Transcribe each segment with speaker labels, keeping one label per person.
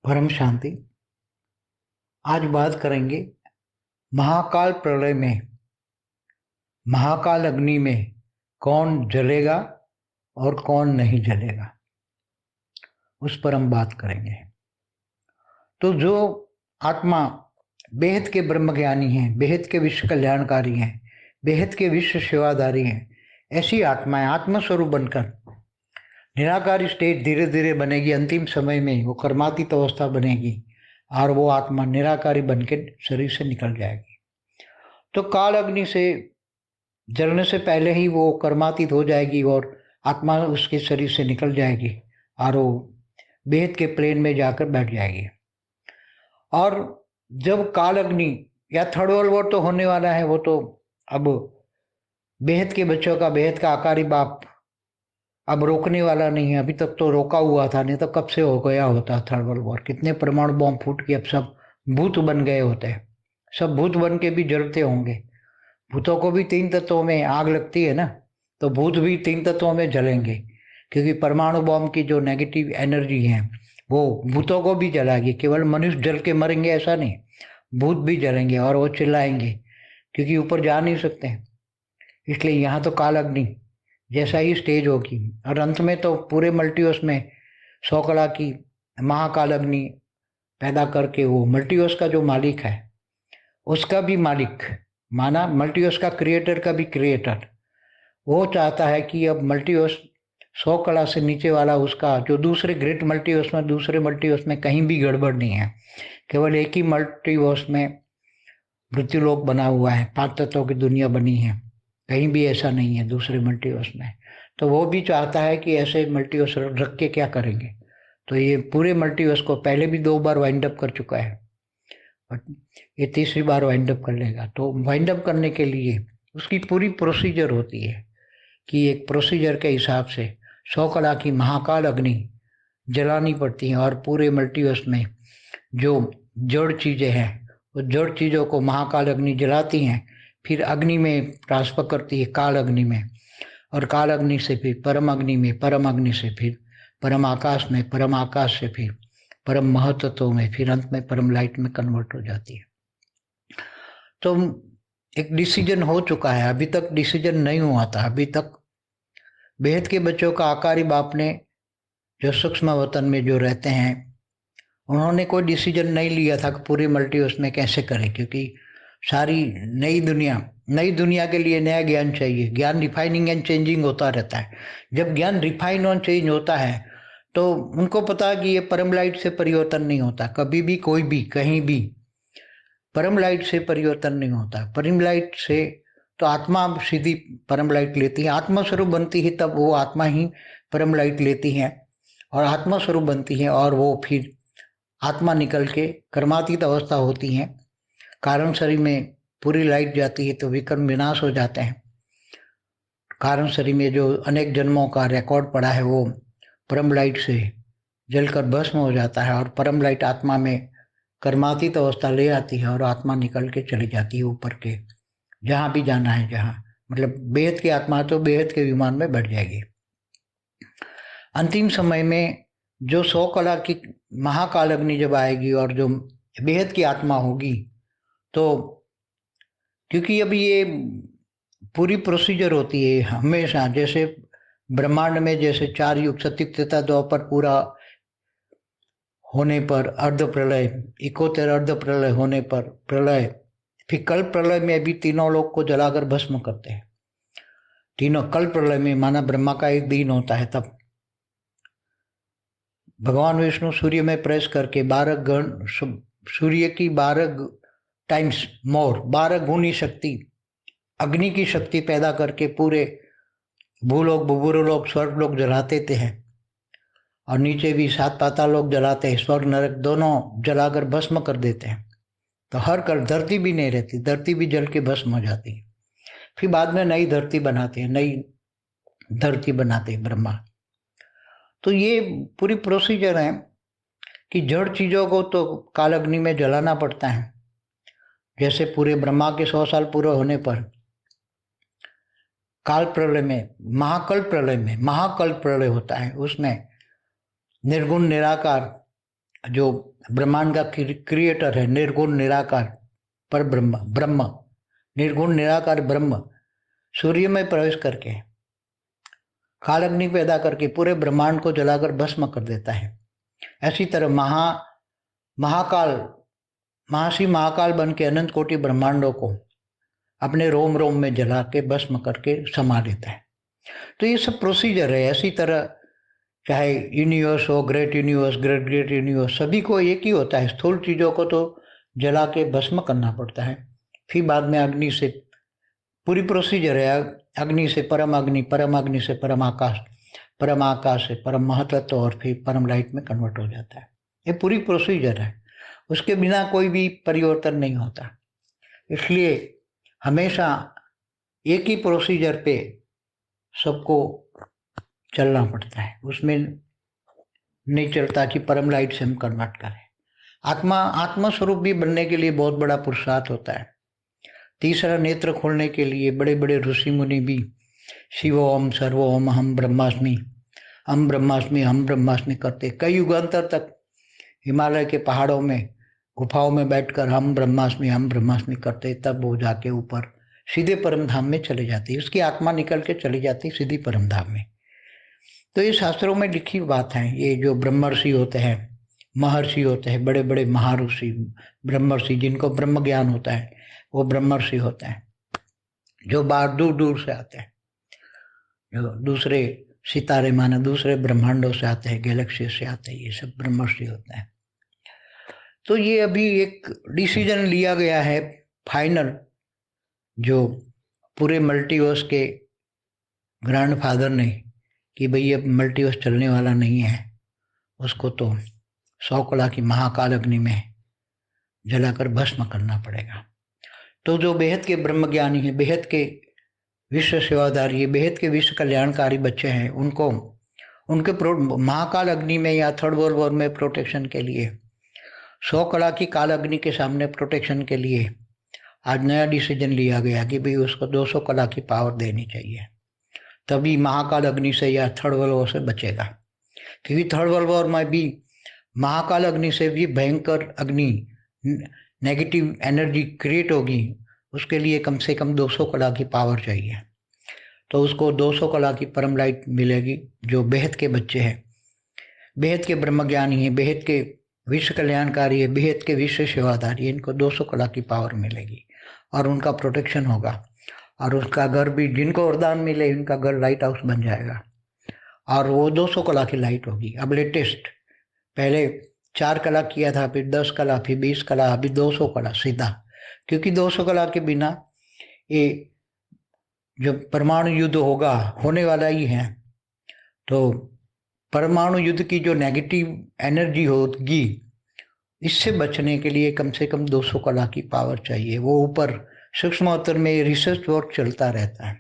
Speaker 1: परम शांति। आज बात करेंगे महाकाल प्रलय में महाकाल अग्नि में कौन जलेगा और कौन नहीं जलेगा, उस पर हम बात करेंगे। तो जो आत्मा बेहद के ब्रह्मज्ञानी हैं, बेहद के विश्व कल्याणकारी हैं, बेहद के विश्व सेवादारी हैं, ऐसी आत्माएं आत्मस्वरूप बनकर निराकारी स्टेट धीरे धीरे बनेगी। अंतिम समय में वो कर्मातीत अवस्था बनेगी और वो आत्मा निराकारी बन के शरीर से निकल जाएगी। तो काल अग्नि से जलने से पहले ही वो कर्मातीत हो जाएगी और आत्मा उसके शरीर से निकल जाएगी और वो बेहद के प्लेन में जाकर बैठ जाएगी। और जब काल अग्नि या थर्ड वर्ल्ड वॉर तो होने वाला है, वो तो अब बेहद के बच्चों का बेहद का आकारी बाप अब रोकने वाला नहीं है। अभी तक तो रोका हुआ था, नहीं तो कब से हो गया होता थर्ड वर्ल्ड वॉर। कितने परमाणु बॉम्ब फूट के अब सब भूत बन गए होते हैं। सब भूत बन के भी जलते होंगे। भूतों को भी 3 तत्वों में आग लगती है ना, तो भूत भी 3 तत्वों में जलेंगे, क्योंकि परमाणु बॉम्ब की जो नेगेटिव एनर्जी है वो भूतों को भी जलाएगी। केवल मनुष्य जल के मरेंगे ऐसा नहीं, भूत भी जलेंगे और वो चिल्लाएंगे, क्योंकि ऊपर जा नहीं सकते। इसलिए यहाँ तो काल अग्नि जैसा ही स्टेज होगी। और अंत में तो पूरे मल्टीवर्स में 100 कला की महाकाल अग्नि पैदा करके वो मल्टीवर्स का जो मालिक है उसका भी मालिक माना, मल्टीवर्स का क्रिएटर का भी क्रिएटर, वो चाहता है कि अब मल्टीवर्स 100 कला से नीचे वाला उसका जो दूसरे ग्रेट मल्टीवर्स में, दूसरे मल्टीवर्स में कहीं भी गड़बड़ नहीं है। केवल एक ही मल्टीवर्स में मृत्युलोक बना हुआ है, 5 तत्वों की दुनिया बनी है, कहीं भी ऐसा नहीं है दूसरे मल्टीवर्स में। तो वो भी चाहता है कि ऐसे मल्टीवर्स रख के क्या करेंगे। तो ये पूरे मल्टीवर्स को पहले भी 2 बार वाइंड अप कर चुका है, ये तीसरी बार वाइंड अप कर लेगा। तो वाइंड अप करने के लिए उसकी पूरी प्रोसीजर होती है कि एक प्रोसीजर के हिसाब से 100 कला की महाकाल अग्नि जलानी पड़ती है। और पूरे मल्टीवर्स में जो जड़ चीजें हैं वो जड़ चीजों को महाकाल अग्नि जलाती हैं, फिर अग्नि में ट्रांसफर करती है, काल अग्नि में, और काल अग्नि से फिर परम अग्नि में, परम अग्नि से फिर परम आकाश में, परम आकाश से फिर परम महतत्व में, फिर अंत में परम लाइट में कन्वर्ट हो जाती है। तो एक डिसीजन हो चुका है, अभी तक डिसीजन नहीं हुआ था। अभी तक बेहद के बच्चों का आकारी बाप ने जो सूक्ष्म वतन में जो रहते हैं उन्होंने कोई डिसीजन नहीं लिया था कि पूरे मल्टीवर्स में कैसे करें, क्योंकि सारी नई दुनिया के लिए नया ज्ञान चाहिए। ज्ञान रिफाइनिंग एंड चेंजिंग होता रहता है। जब ज्ञान रिफाइन और चेंज होता है तो उनको पता है कि ये परम लाइट से परिवर्तन नहीं होता, कभी भी कोई भी कहीं भी परम लाइट से परिवर्तन नहीं होता। परम लाइट से तो आत्मा सीधी परम लाइट लेती है, आत्मा स्वरूप बनती है, तब वो आत्मा ही परम लाइट लेती है और आत्मा स्वरूप बनती है, और वो फिर आत्मा निकल के कर्मातीत अवस्था होती है। कारण शरीर में पूरी लाइट जाती है तो विकर्म विनाश हो जाते हैं। कारण शरीर में जो अनेक जन्मों का रिकॉर्ड पड़ा है वो परम लाइट से जलकर भस्म हो जाता है, और परम लाइट आत्मा में कर्मातीत अवस्था ले आती है और आत्मा निकल के चली जाती है ऊपर के जहां भी जाना है। जहां मतलब बेहद की आत्मा तो बेहद के विमान में बैठ जाएगी। अंतिम समय में जो 100 कला की महाकाल अग्नि जब आएगी और जो बेहद की आत्मा होगी, तो क्योंकि अभी ये पूरी प्रोसीजर होती है हमेशा, जैसे ब्रह्मांड में जैसे 4 युग सतयुग त्रेता द्वापर पूरा होने पर अर्ध प्रलय, इकोत्तर अर्ध प्रलय होने पर प्रलय, फिर कल प्रलय में भी तीनों लोग को जलाकर भस्म करते हैं। तीनों कल प्रलय में माना ब्रह्मा का एक दिन होता है, तब भगवान विष्णु सूर्य में प्रेस करके 12 गण, सूर्य की 12 टाइम्स मोर, 12 गुनी शक्ति, अग्नि की शक्ति पैदा करके पूरे भूलोक, भूभुरलोक, स्वर्ग लोग जलाते थे हैं, और नीचे भी 7 पाताल लोग जलाते हैं, स्वर्ग नरक दोनों जलाकर भस्म कर देते हैं। तो हर कर धरती भी नहीं रहती, धरती भी जल के भस्म हो जाती है। फिर बाद में नई धरती बनाते हैं, नई धरती बनाते हैं ब्रह्मा। तो ये पूरी प्रोसीजर है कि जड़ चीजों को तो काल अग्नि में जलाना पड़ता है। जैसे पूरे ब्रह्मा के 100 साल पूरे होने पर काल प्रलय में, महाकल्प प्रलय में, महाकल्प प्रलय होता है, उसमें निर्गुण निराकार जो ब्रह्मांड का क्रिएटर है, निर्गुण निराकार पर ब्रह्म, ब्रह्म निर्गुण निराकार ब्रह्म सूर्य में प्रवेश करके काल अग्नि पैदा करके पूरे ब्रह्मांड को जलाकर भस्म कर देता है। ऐसी तरह महाकाल महर्षि महाकाल बन के अनंत कोटि ब्रह्मांडों को अपने रोम रोम में जला के भस्म करके समा लेता है। तो ये सब प्रोसीजर है। ऐसी तरह चाहे यूनिवर्स हो, great universe, great great universe, सभी को एक ही होता है। स्थूल चीजों को तो जला के भस्म करना पड़ता है, फिर बाद में अग्नि से पूरी प्रोसीजर है। अग्नि से परम अग्नि, परम अग्नि से परम आकाश, परम आकाश से परम महातत्व और फिर परम लाइट में कन्वर्ट हो जाता है। ये पूरी प्रोसीजर है, उसके बिना कोई भी परिवर्तन नहीं होता। इसलिए हमेशा एक ही प्रोसीजर पे सबको चलना पड़ता है, उसमें नहीं चलता कि परम लाइट से हम कन्वर्ट करें। आत्मा स्वरूप भी बनने के लिए बहुत बड़ा पुरुषार्थ होता है। तीसरा नेत्र खोलने के लिए बड़े बड़े ऋषि मुनि भी शिवोम सर्वोम हम ब्रह्मास्मि, हम ब्रह्मास्मि, हम ब्रह्मास्मि करते कई युगांतर तक हिमालय के पहाड़ों में गुफाओं में बैठकर हम ब्रह्मास्मि, हम ब्रह्मास्मि करते, तब वो जाके ऊपर सीधे परम धाम में चले जाती, उसकी आत्मा निकल के चली जाती सीधी परम धाम में। तो ये शास्त्रों में लिखी बात है। ये जो ब्रह्मर्षि होते हैं, महर्षि होते हैं, बड़े बड़े महाऋषि ब्रह्मर्षि, जिनको ब्रह्म ज्ञान होता है, वो ब्रह्मर्षि होते हैं। जो बाहर दूर दूर से आते हैं, जो दूसरे सितारे माने दूसरे ब्रह्मांडों से आते हैं, गैलेक्सी से आते हैं, ये सब ब्रह्मर्षि होते हैं। तो ये अभी एक डिसीजन लिया गया है फाइनल, जो पूरे मल्टीवर्स के ग्रैंडफादर ने, कि भाई अब मल्टीवर्स चलने वाला नहीं है, उसको तो 100 कला की महाकाल अग्नि में जलाकर भस्म करना पड़ेगा। तो जो बेहद के ब्रह्म ज्ञानी है, बेहद के विश्व सेवादारी है, बेहद के विश्व कल्याणकारी बच्चे हैं, उनको उनके महाकाल अग्नि में या थर्ड वर्ल्ड वॉर में प्रोटेक्शन के लिए 100 कला की काल अग्नि के सामने प्रोटेक्शन के लिए आज नया डिसीजन लिया गया कि भाई उसको 200 कला की पावर देनी चाहिए, तभी महाकाल अग्नि से या थर्ड वर्ल्ड वॉर से बचेगा। क्योंकि थर्ड वर्ल्ड वॉर में भी महाकाल अग्नि से भी भयंकर अग्नि, नेगेटिव एनर्जी क्रिएट होगी, उसके लिए कम से कम 200 कला की पावर चाहिए। तो उसको 200 कला की परम लाइट मिलेगी। जो बेहद के बच्चे हैं, बेहद के ब्रह्म ज्ञानी है, बेहद के विश्व कल्याणकारी है, बेहद के विश्व सेवादारी है, इनको 200 कला की पावर मिलेगी और उनका प्रोटेक्शन होगा। और उसका घर भी, जिनको वरदान मिले, उनका घर लाइट हाउस बन जाएगा और वो 200 कला की लाइट होगी। अब लेटेस्ट, पहले 4 कला किया था, फिर 10 कला, फिर 20 कला, अभी 200 कला सीधा। क्योंकि 200 कला के बिना ये जो परमाणु युद्ध होगा, होने वाला ही है, तो परमाणु युद्ध की जो नेगेटिव एनर्जी होगी, इससे बचने के लिए कम से कम 200 कला की पावर चाहिए। वो ऊपर सूक्ष्मोत्तर में रिसर्च वर्क चलता रहता है,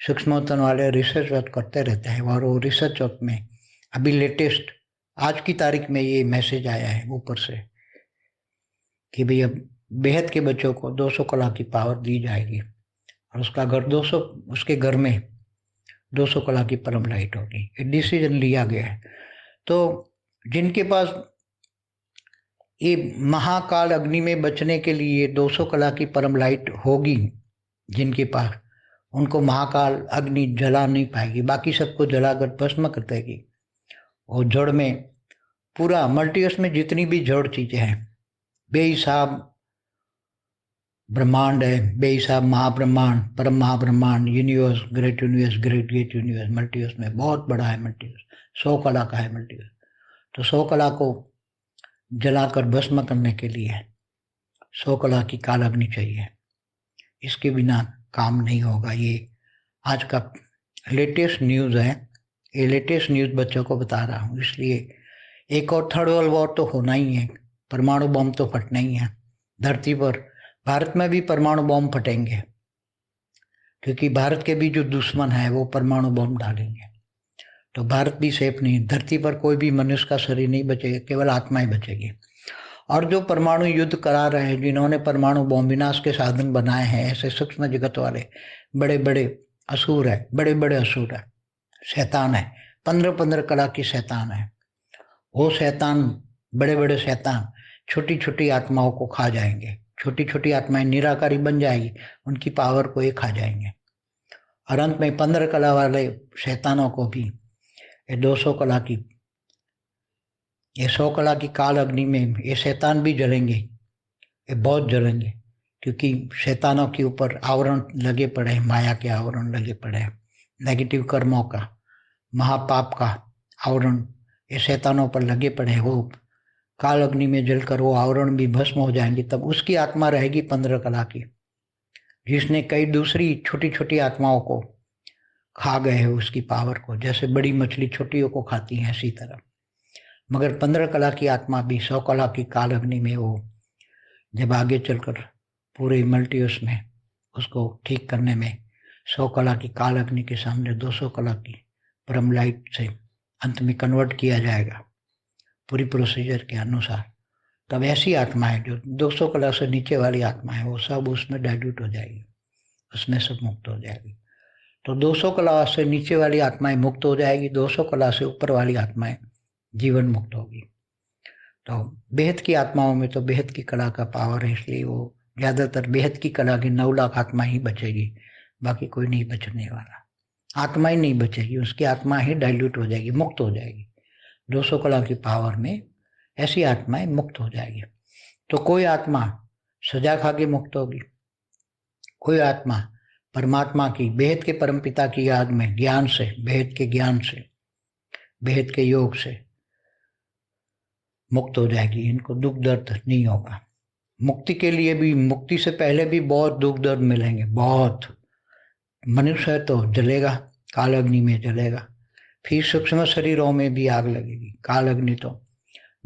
Speaker 1: सूक्ष्मोत्तर वाले रिसर्च वर्क करते रहते हैं, और वो रिसर्च वर्क में अभी लेटेस्ट आज की तारीख में ये मैसेज आया है ऊपर से कि भाई अब बेहद के बच्चों को 200 कला की पावर दी जाएगी और उसका घर 200, उसके घर में 200 कला की परम लाइट होगी। ये डिसीजन लिया गया है। तो जिनके पास ये महाकाल अग्नि में बचने के लिए 200 कला की परम लाइट होगी, जिनके पास, उनको महाकाल अग्नि जला नहीं पाएगी, बाकी सबको जलाकर भस्म कर देगी। और जड़ में पूरा मल्टीवर्स में जितनी भी जड़ चीजें हैं, बेहिसाब ब्रह्मांड है, बेहिसाब महाब्रह्मांड, परम महाब्रह्मांड, universe, great universe, great great universe, multiverse में बहुत बड़ा है मल्टीवर्स, 100 कला का है मल्टीवर्स। तो 100 कला को जलाकर भस्म करने के लिए 100 कला की काल अग्नि चाहिए, इसके बिना काम नहीं होगा। ये आज का लेटेस्ट न्यूज़ है, ये लेटेस्ट न्यूज़ बच्चों को बता रहा हूँ। इसलिए एक और थर्ड वर्ल्ड वॉर तो होना ही है, परमाणु बम तो फटना ही है धरती पर। भारत में भी परमाणु बम फटेंगे, क्योंकि भारत के भी जो दुश्मन है वो परमाणु बम डालेंगे, तो भारत भी सेफ नहीं। धरती पर कोई भी मनुष्य का शरीर नहीं बचेगा, केवल आत्मा ही बचेगी। और जो परमाणु युद्ध करा रहे हैं, जिन्होंने परमाणु बम विनाश के साधन बनाए हैं, ऐसे सूक्ष्म जगत वाले बड़े बड़े असुर है, बड़े बड़े असुर है, शैतान है, 15-15 कला की शैतान है। वो शैतान बड़े बड़े शैतान छोटी छोटी आत्माओं को खा जाएंगे, छोटी छोटी आत्माएं निराकारी बन जाएगी, उनकी पावर को ये खा जाएंगे। और अंत में 15 कला वाले शैतानों को भी ये 200 कला की, ये 100 कला की काल अग्नि में ये शैतान भी जलेंगे, ये बहुत जलेंगे, क्योंकि शैतानों के ऊपर आवरण लगे पड़े हैं, माया के आवरण लगे पड़े हैं, नेगेटिव कर्मों का, महापाप का आवरण ये शैतानों पर लगे पड़े हैं। वो काल अग्नि में जलकर वो आवरण भी भस्म हो जाएंगे, तब उसकी आत्मा रहेगी 15 कला की, जिसने कई दूसरी छोटी छोटी आत्माओं को खा गए हैं उसकी पावर को, जैसे बड़ी मछली छोटियों को खाती है इसी तरह। मगर 15 कला की आत्मा भी 100 कला की काल अग्नि में वो जब आगे चलकर पूरे मल्टीवर्स में उसको ठीक करने में 100 कला की काल अग्नि के सामने 200 कला की परम लाइट से अंत में कन्वर्ट किया जाएगा पूरी प्रोसीजर के अनुसार। तब ऐसी आत्माएं जो 200 कला से नीचे वाली आत्मा है वो सब उसमें डाइल्यूट हो जाएगी, उसमें सब मुक्त हो जाएगी। तो 200 कला से नीचे वाली आत्माएं मुक्त हो जाएगी, 200 कला से ऊपर वाली आत्माएं जीवन मुक्त होगी। तो बेहद की आत्माओं में तो बेहद की कला का पावर है, इसलिए वो ज्यादातर बेहद की कला की 9 लाख आत्मा ही बचेगी, बाकी कोई नहीं बचने वाला, आत्मा ही नहीं बचेगी, उसकी आत्मा ही डाइल्यूट हो जाएगी, मुक्त हो जाएगी। 200 कला की पावर में ऐसी आत्माएं मुक्त हो जाएगी। तो कोई आत्मा सजा खा के मुक्त होगी, कोई आत्मा परमात्मा की बेहद के परमपिता की याद में ज्ञान से, बेहद के ज्ञान से, बेहद के योग से मुक्त हो जाएगी। इनको दुख दर्द नहीं होगा। मुक्ति के लिए भी, मुक्ति से पहले भी बहुत दुख दर्द मिलेंगे, बहुत। मनुष्य है तो जलेगा, काल अग्नि में जलेगा, फिर सूक्ष्म शरीरों में भी आग लगेगी। काल अग्नि तो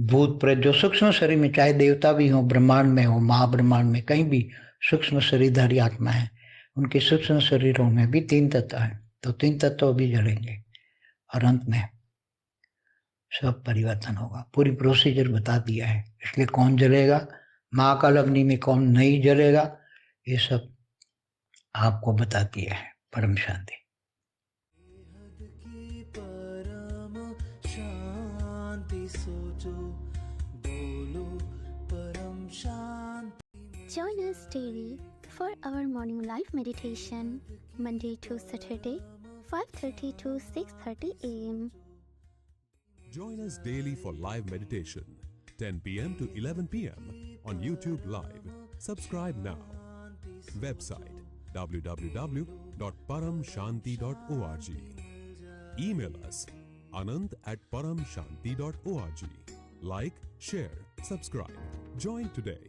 Speaker 1: भूत प्रेत जो सूक्ष्म शरीर में, चाहे देवता भी हो, ब्रह्मांड में हो, महाब्रह्मांड में कहीं भी सूक्ष्म शरीरधारी आत्मा है, उनके सूक्ष्म शरीरों में भी 3 तत्व है, तो 3 तत्व भी जलेंगे और अंत में सब परिवर्तन होगा। पूरी प्रोसीजर बता दिया है, इसलिए कौन जलेगा, महाकाल अग्नि में कौन नहीं जलेगा, ये सब आपको बता दिया है। परम शांति।
Speaker 2: Join us daily for our morning live meditation, Monday to Saturday, 5:30 to 6:30 a.m.
Speaker 3: Join us daily for live meditation, 10 p.m. to 11 p.m. on YouTube Live. Subscribe now. Website www.paramshanti.org. Email us anant@paramshanti.org. Like, share, subscribe. Join today.